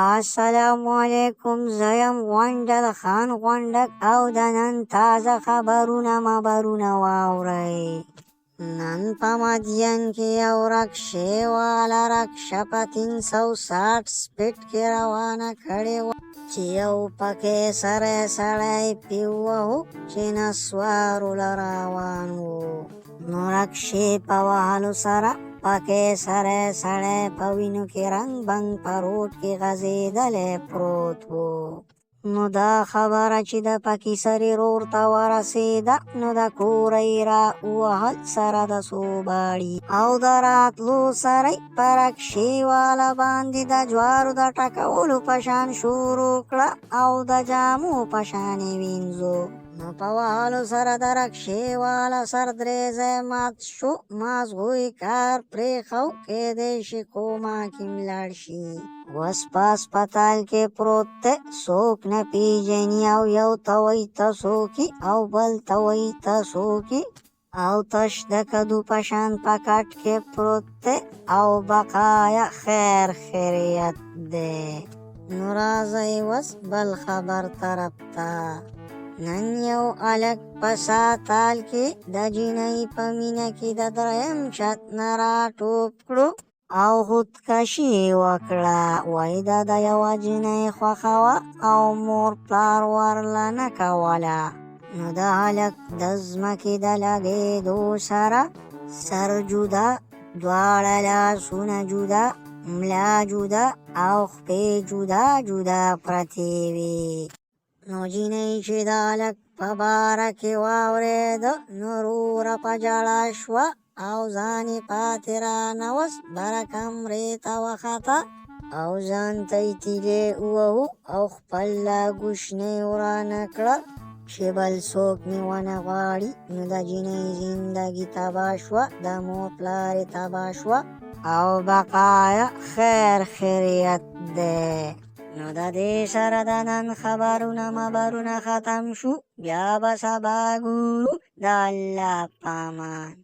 السلام علیکم، زه یم غونډل خان غونډک او د نن تازه خبرونه واورئ. نن په مدین کې یو رکشې والا رکشه په 360 سپیډ کې روانه کړې وه چې یو پکې سړی پې ووهو چې نسوارو له روان و. نو رکشې په وهلو سره پکې سړی په وینو کې رنګ بنګ په روډ کې غځېدلی پروت و. نو دا خبره چې د پکې سرې رور ته ورسېده، نو د کوره یې را ووهل سره د سوباړي او د راتلو سره یې په رکشې والا باندې د جوارو د ټکولو په شان شروع کړه او د جامو په شان یې وینځو. نو په وهلو سره د رکشې والا سر درې ځای مات شو. مازغو یې کار پرېښو، کیدای شي کوما کې ملاړ شي. اوس په هسپتال کې پروت دی، څوک نه پېژني او یو ته وایي ته څوک او بل ته وایي ته څوک او تش د کدو په شان په کټ کې پروت دی او بقایا خیر خیریت دی. نو راځئ اوس بل خبر طرف ته. نن یو هلک په ساتال کې د جینۍ په مینه کې د دریم چت نه راټوپ کړو او خودکشي وکړه. وایي د یوه جینۍ خوښه وه او مور پلار ورله نه کوله. نو د هلک د ځمکې د لګېدو سره سر جدا، دواړه لاسونه جدا، ملا جدا او خپې جدا پرتې وې. نو جینۍ چې د هلک په باره کې واورېده، نو وروره په ژړا شوه او ځان یې پاتې رانوست، بره کمرې ته وخته او ځان ته یې تیلې ووهو او خپل لا ګوشنۍ ورانه کړه چې بل څوک مې ونه غواړي. نو د جینۍ زندګي تباه شوه، د مور پلار یې تباه شوه او بقایا خیر خیریت دی. نو د دې سره د نن خبرونه ختم شو. بیا به سبا ګورو. د الله په امان.